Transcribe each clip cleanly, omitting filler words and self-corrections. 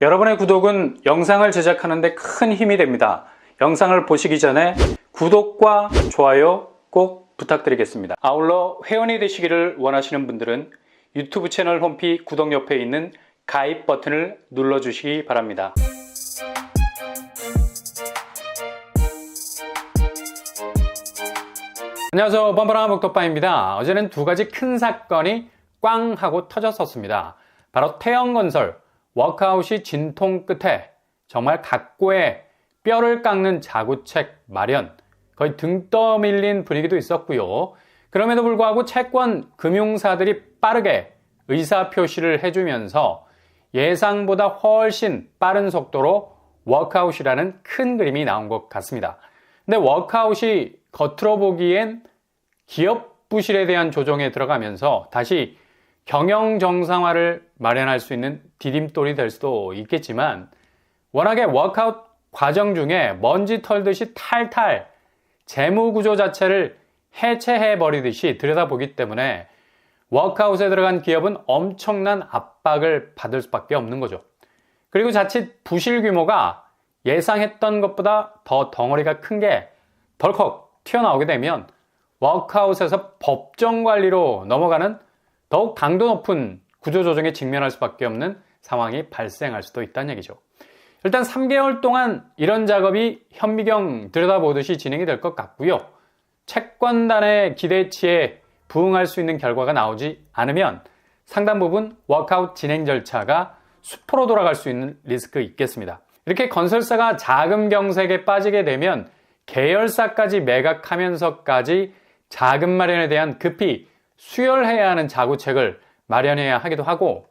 여러분의 구독은 영상을 제작하는 데 큰 힘이 됩니다. 영상을 보시기 전에 구독과 좋아요 꼭 부탁드리겠습니다. 아울러 회원이 되시기를 원하시는 분들은 유튜브 채널 홈피 구독 옆에 있는 가입 버튼을 눌러주시기 바랍니다. 안녕하세요, 뻔뻔한 목덕바입니다. 어제는 두 가지 큰 사건이 꽝 하고 터졌었습니다. 바로 태영건설 워크아웃이 진통 끝에 정말 각고의 뼈를 깎는 자구책 마련, 거의 등 떠밀린 분위기도 있었고요. 그럼에도 불구하고 채권 금융사들이 빠르게 의사표시를 해주면서 예상보다 훨씬 빠른 속도로 워크아웃이라는 큰 그림이 나온 것 같습니다. 근데 워크아웃이 겉으로 보기엔 기업 부실에 대한 조정에 들어가면서 다시 경영 정상화를 마련할 수 있는 디딤돌이 될 수도 있겠지만, 워낙에 워크아웃 과정 중에 먼지 털듯이 탈탈 재무 구조 자체를 해체해 버리듯이 들여다보기 때문에 워크아웃에 들어간 기업은 엄청난 압박을 받을 수밖에 없는 거죠. 그리고 자칫 부실 규모가 예상했던 것보다 더 덩어리가 큰 게 덜컥 튀어나오게 되면 워크아웃에서 법정 관리로 넘어가는 더욱 강도 높은 구조조정에 직면할 수밖에 없는 상황이 발생할 수도 있다는 얘기죠. 일단 3개월 동안 이런 작업이 현미경 들여다보듯이 진행이 될 것 같고요. 채권단의 기대치에 부응할 수 있는 결과가 나오지 않으면 상당 부분 워크아웃 진행 절차가 수포로 돌아갈 수 있는 리스크 있겠습니다. 이렇게 건설사가 자금 경색에 빠지게 되면 계열사까지 매각하면서까지 자금 마련에 대한 급히 수혈해야 하는 자구책을 마련해야 하기도 하고,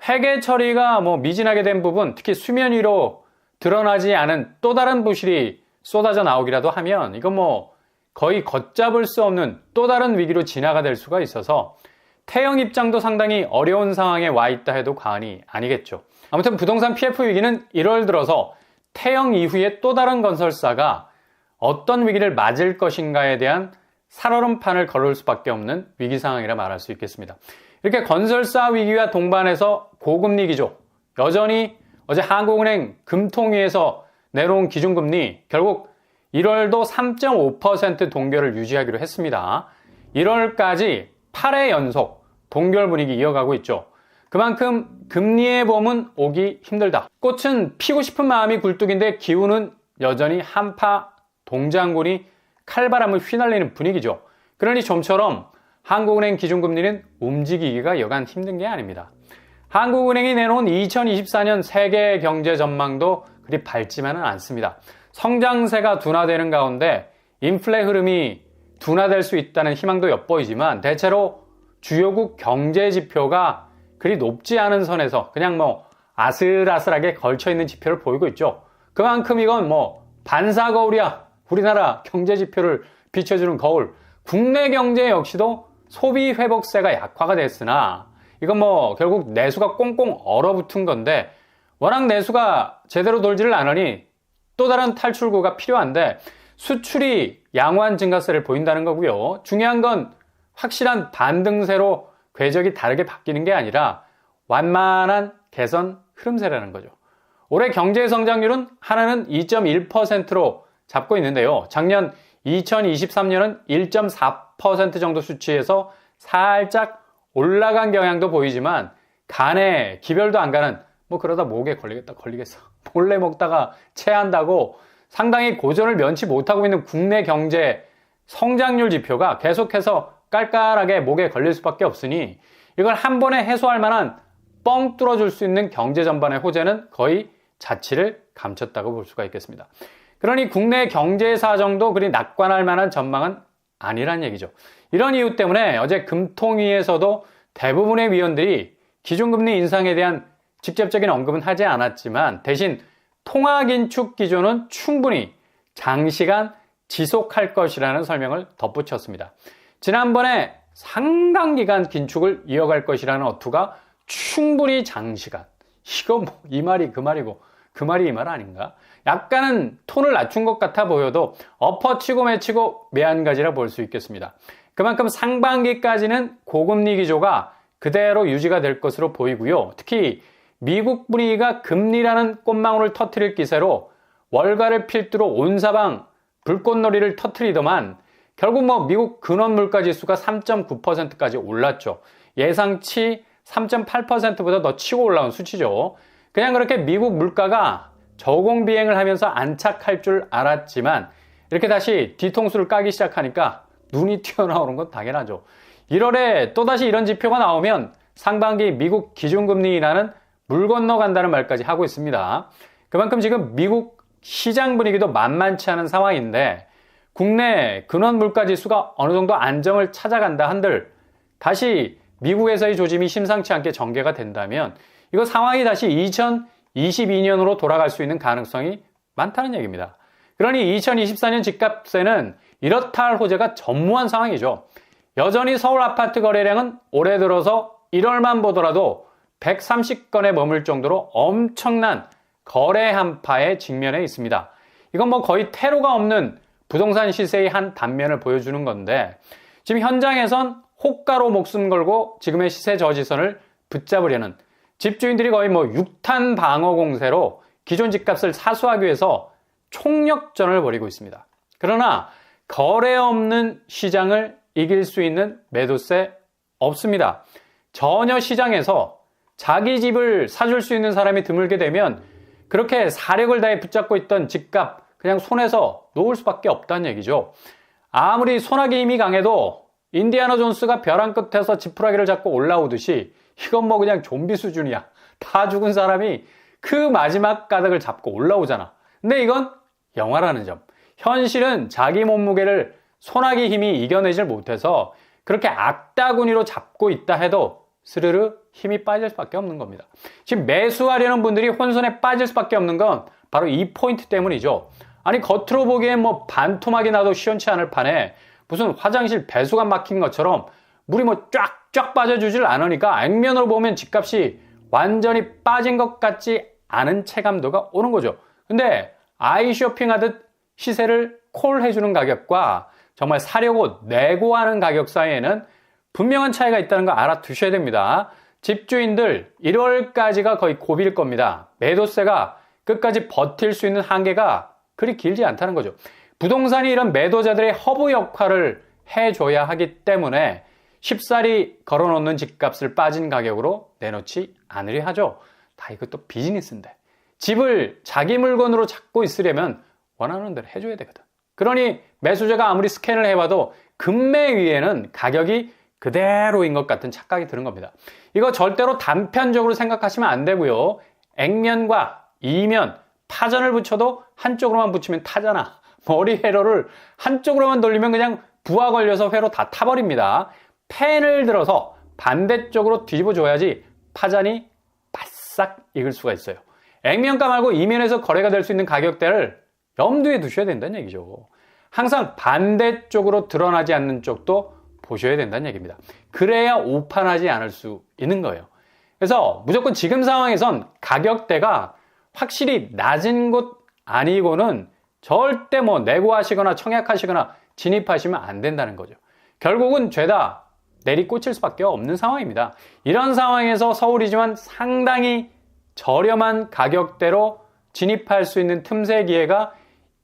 회계 처리가 미진하게 된 부분, 특히 수면 위로 드러나지 않은 또 다른 부실이 쏟아져 나오기라도 하면 이건 거의 걷잡을 수 없는 또 다른 위기로 진화가 될 수가 있어서 태영 입장도 상당히 어려운 상황에 와 있다 해도 과언이 아니겠죠. 아무튼 부동산 PF 위기는 1월 들어서 태영 이후에 또 다른 건설사가 어떤 위기를 맞을 것인가에 대한 살얼음판을 걸을 수밖에 없는 위기 상황이라 말할 수 있겠습니다. 이렇게 건설사 위기와 동반해서 고금리 기조, 여전히 어제 한국은행 금통위에서 내놓은 기준금리 결국 1월도 3.5% 동결을 유지하기로 했습니다. 1월까지 8회 연속 동결 분위기 이어가고 있죠. 그만큼 금리의 봄은 오기 힘들다. 꽃은 피고 싶은 마음이 굴뚝인데 기운은 여전히 한파 동장군이 칼바람을 휘날리는 분위기죠. 그러니 좀처럼 한국은행 기준금리는 움직이기가 여간 힘든 게 아닙니다. 한국은행이 내놓은 2024년 세계 경제 전망도 그리 밝지만은 않습니다. 성장세가 둔화되는 가운데 인플레 흐름이 둔화될 수 있다는 희망도 엿보이지만 대체로 주요국 경제 지표가 그리 높지 않은 선에서 그냥 아슬아슬하게 걸쳐있는 지표를 보이고 있죠. 그만큼 이건 반사거울이야. 우리나라 경제 지표를 비춰주는 거울. 국내 경제 역시도 소비 회복세가 약화가 됐으나 이건 결국 내수가 꽁꽁 얼어붙은 건데, 워낙 내수가 제대로 돌지를 않으니 또 다른 탈출구가 필요한데 수출이 양호한 증가세를 보인다는 거고요. 중요한 건 확실한 반등세로 궤적이 다르게 바뀌는 게 아니라 완만한 개선 흐름세라는 거죠. 올해 경제 성장률은 하나는 2.1%로 잡고 있는데요. 작년 2023년은 1.4% 정도 수치에서 살짝 올라간 경향도 보이지만 간에 기별도 안 가는 그러다 목에 걸리겠어. 몰래 먹다가 체한다고 상당히 고전을 면치 못하고 있는 국내 경제 성장률 지표가 계속해서 깔깔하게 목에 걸릴 수밖에 없으니 이걸 한 번에 해소할 만한 뻥 뚫어줄 수 있는 경제 전반의 호재는 거의 자취를 감췄다고 볼 수가 있겠습니다. 그러니 국내 경제 사정도 그리 낙관할 만한 전망은 아니란 얘기죠. 이런 이유 때문에 어제 금통위에서도 대부분의 위원들이 기준금리 인상에 대한 직접적인 언급은 하지 않았지만 대신 통화긴축 기조는 충분히 장시간 지속할 것이라는 설명을 덧붙였습니다. 지난번에 상당기간 긴축을 이어갈 것이라는 어투가 충분히 장시간. 이거 이 말이 그 말이고 그 말이 이 말 아닌가? 약간은 톤을 낮춘 것 같아 보여도 엎어치고 매치고 매한가지라 볼 수 있겠습니다. 그만큼 상반기까지는 고금리 기조가 그대로 유지가 될 것으로 보이고요. 특히 미국 분위기가 금리라는 꽃망울을 터뜨릴 기세로 월가를 필두로 온 사방 불꽃놀이를 터뜨리더만 결국 미국 근원 물가지수가 3.9%까지 올랐죠. 예상치 3.8%보다 더 치고 올라온 수치죠. 그냥 그렇게 미국 물가가 저공비행을 하면서 안착할 줄 알았지만 이렇게 다시 뒤통수를 까기 시작하니까 눈이 튀어나오는 건 당연하죠. 1월에 또다시 이런 지표가 나오면 상반기 미국 기준금리 인하는 물 건너간다는 말까지 하고 있습니다. 그만큼 지금 미국 시장 분위기도 만만치 않은 상황인데 국내 근원 물가지수가 어느 정도 안정을 찾아간다 한들 다시 미국에서의 조짐이 심상치 않게 전개가 된다면 이거 상황이 다시 2022년으로 돌아갈 수 있는 가능성이 많다는 얘기입니다. 그러니 2024년 집값에는 이렇다 할 호재가 전무한 상황이죠. 여전히 서울 아파트 거래량은 올해 들어서 1월만 보더라도 130건에 머물 정도로 엄청난 거래 한파에 직면해 있습니다. 이건 거의 테러가 없는 부동산 시세의 한 단면을 보여주는 건데 지금 현장에선 호가로 목숨 걸고 지금의 시세 저지선을 붙잡으려는 집주인들이 거의 6탄 방어 공세로 기존 집값을 사수하기 위해서 총력전을 벌이고 있습니다. 그러나 거래 없는 시장을 이길 수 있는 매도세 없습니다. 전혀 시장에서 자기 집을 사줄 수 있는 사람이 드물게 되면 그렇게 사력을 다해 붙잡고 있던 집값 그냥 손에서 놓을 수밖에 없다는 얘기죠. 아무리 소나기 힘이 강해도 인디아나 존스가 벼랑 끝에서 지푸라기를 잡고 올라오듯이 이건 그냥 좀비 수준이야. 다 죽은 사람이 그 마지막 가닥을 잡고 올라오잖아. 근데 이건 영화라는 점. 현실은 자기 몸무게를 소나기 힘이 이겨내질 못해서 그렇게 악다구니로 잡고 있다 해도 스르르 힘이 빠질 수밖에 없는 겁니다. 지금 매수하려는 분들이 혼선에 빠질 수밖에 없는 건 바로 이 포인트 때문이죠. 아니 겉으로 보기엔 반토막이 나도 시원치 않을 판에 무슨 화장실 배수관 막힌 것처럼 물이 쫙쫙 빠져주질 않으니까 액면으로 보면 집값이 완전히 빠진 것 같지 않은 체감도가 오는 거죠. 근데 아이 쇼핑하듯 시세를 콜해주는 가격과 정말 사려고 내고 하는 가격 사이에는 분명한 차이가 있다는 거 알아두셔야 됩니다. 집주인들 1월까지가 거의 고비일 겁니다. 매도세가 끝까지 버틸 수 있는 한계가 그리 길지 않다는 거죠. 부동산이 이런 매도자들의 허브 역할을 해줘야 하기 때문에 쉽사리 걸어놓는 집값을 빠진 가격으로 내놓지 않으려 하죠. 다 이것도 비즈니스인데 집을 자기 물건으로 잡고 있으려면 원하는 대로 해줘야 되거든. 그러니 매수자가 아무리 스캔을 해봐도 금매 위에는 가격이 그대로인 것 같은 착각이 드는 겁니다. 이거 절대로 단편적으로 생각하시면 안 되고요. 액면과 이면, 타전을 붙여도 한쪽으로만 붙이면 타잖아. 머리 회로를 한쪽으로만 돌리면 그냥 부하 걸려서 회로 다 타버립니다. 펜을 들어서 반대쪽으로 뒤집어 줘야지 파잔이 바싹 익을 수가 있어요. 액면가 말고 이면에서 거래가 될 수 있는 가격대를 염두에 두셔야 된다는 얘기죠. 항상 반대쪽으로 드러나지 않는 쪽도 보셔야 된다는 얘기입니다. 그래야 오판하지 않을 수 있는 거예요. 그래서 무조건 지금 상황에선 가격대가 확실히 낮은 곳 아니고는 절대 내고하시거나 청약하시거나 진입하시면 안 된다는 거죠. 결국은 죄다 내리꽂힐 수밖에 없는 상황입니다. 이런 상황에서 서울이지만 상당히 저렴한 가격대로 진입할 수 있는 틈새 기회가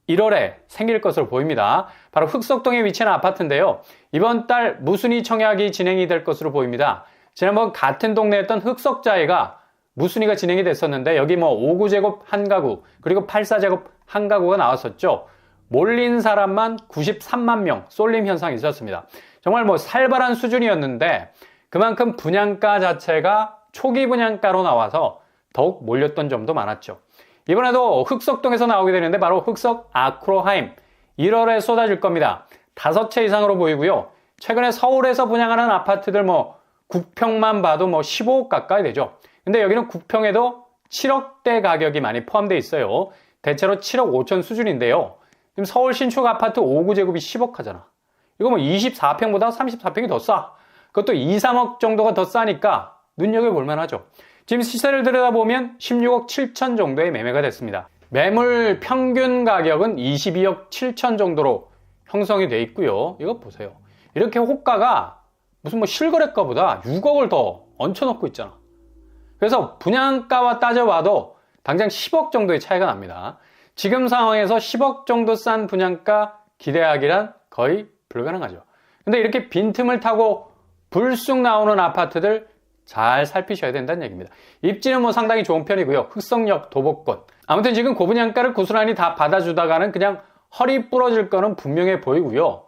1월에 생길 것으로 보입니다. 바로 흑석동에 위치한 아파트인데요. 이번 달 무순위 청약이 진행이 될 것으로 보입니다. 지난번 같은 동네였던 흑석자이가 무순위가 진행이 됐었는데 여기 5구제곱 한 가구 그리고 84제곱 한 가구가 나왔었죠. 몰린 사람만 93만 명 쏠림 현상이 있었습니다. 정말 살벌한 수준이었는데 그만큼 분양가 자체가 초기 분양가로 나와서 더욱 몰렸던 점도 많았죠. 이번에도 흑석동에서 나오게 되는데 바로 흑석 아크로하임 1월에 쏟아질 겁니다. 5채 이상으로 보이고요. 최근에 서울에서 분양하는 아파트들 9평만 봐도 15억 가까이 되죠. 근데 여기는 9평에도 7억대 가격이 많이 포함되어 있어요. 대체로 7억 5천 수준인데요. 지금 서울 신축 아파트 5구제곱이 10억 하잖아. 이거 24평보다 34평이 더 싸. 그것도 2, 3억 정도가 더 싸니까 눈여겨볼 만하죠. 지금 시세를 들여다보면 16억 7천 정도의 매매가 됐습니다. 매물 평균 가격은 22억 7천 정도로 형성이 돼 있고요. 이거 보세요. 이렇게 호가가 무슨 실거래가보다 6억을 더 얹혀놓고 있잖아. 그래서 분양가와 따져봐도 당장 10억 정도의 차이가 납니다. 지금 상황에서 10억 정도 싼 분양가 기대하기란 거의 불가능하죠. 근데 이렇게 빈틈을 타고 불쑥 나오는 아파트들 잘 살피셔야 된다는 얘기입니다. 입지는 뭐 상당히 좋은 편이고요. 흑석역, 도보권. 아무튼 지금 고분양가를 고스란히 다 받아주다가는 그냥 허리 부러질 거는 분명해 보이고요.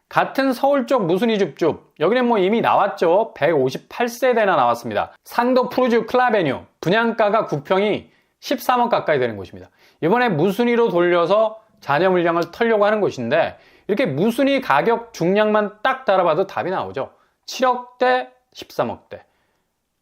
같은 서울 쪽 무순이 줍줍, 여기는 뭐 이미 나왔죠. 158세대나 나왔습니다. 상도 푸르주 클라베뉴, 분양가가 9평이 13억 가까이 되는 곳입니다. 이번에 무순이로 돌려서 자녀 물량을 털려고 하는 곳인데 이렇게 무순이 가격 중량만 딱 달아봐도 답이 나오죠. 7억대, 13억대.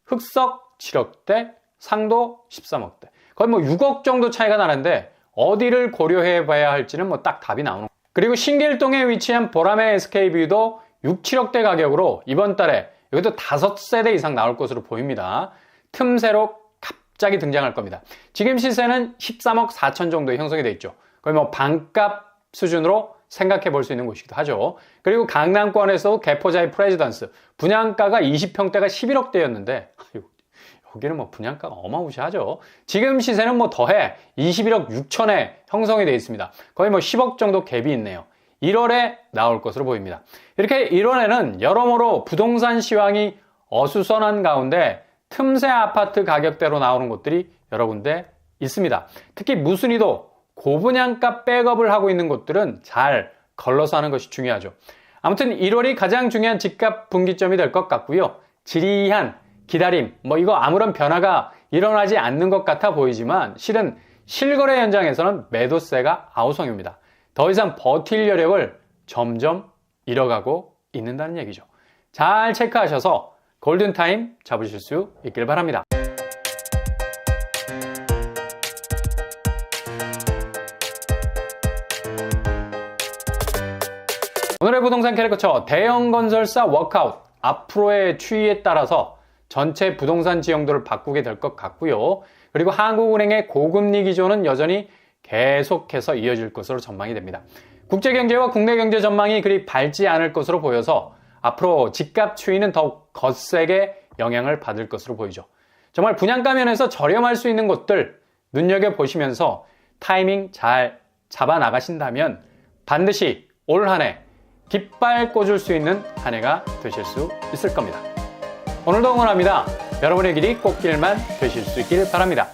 흑석 7억대, 상도 13억대. 거의 뭐 6억 정도 차이가 나는데 어디를 고려해 봐야 할지는 뭐 딱 답이 나오는 거예요. 그리고 신길동에 위치한 보라매 SK뷰도 6, 7억대 가격으로 이번 달에 이것도 5세대 이상 나올 것으로 보입니다. 틈새로 갑자기 등장할 겁니다. 지금 시세는 13억 4천 정도에 형성이 되어 있죠. 거의 뭐 반값 수준으로 생각해 볼 수 있는 곳이기도 하죠. 그리고 강남권에서 개포자의 프레지던스 분양가가 20평대가 11억대였는데 여기는 뭐 분양가가 어마무시하죠. 지금 시세는 뭐 더해 21억 6천에 형성이 되어 있습니다. 거의 뭐 10억 정도 갭이 있네요. 1월에 나올 것으로 보입니다. 이렇게 1월에는 여러모로 부동산 시황이 어수선한 가운데 틈새 아파트 가격대로 나오는 곳들이 여러 군데 있습니다. 특히 무순이도 고분양가 백업을 하고 있는 곳들은 잘 걸러서 하는 것이 중요하죠. 아무튼 1월이 가장 중요한 집값 분기점이 될 것 같고요. 지리한 기다림, 뭐 이거 아무런 변화가 일어나지 않는 것 같아 보이지만 실은 실거래 현장에서는 매도세가 아우성입니다. 더 이상 버틸 여력을 점점 잃어가고 있는다는 얘기죠. 잘 체크하셔서 골든타임 잡으실 수 있길 바랍니다. 오늘의 부동산 캐릭터처 대형 건설사 워크아웃 앞으로의 추이에 따라서 전체 부동산 지형도를 바꾸게 될 것 같고요. 그리고 한국은행의 고금리 기조는 여전히 계속해서 이어질 것으로 전망이 됩니다. 국제경제와 국내 경제 전망이 그리 밝지 않을 것으로 보여서 앞으로 집값 추이는 더욱 거세게 영향을 받을 것으로 보이죠. 정말 분양가 면에서 저렴할 수 있는 곳들 눈여겨보시면서 타이밍 잘 잡아 나가신다면 반드시 올 한 해 깃발 꽂을 수 있는 한 해가 되실 수 있을 겁니다. 오늘도 응원합니다. 여러분의 길이 꽃길만 되실 수 있길 바랍니다.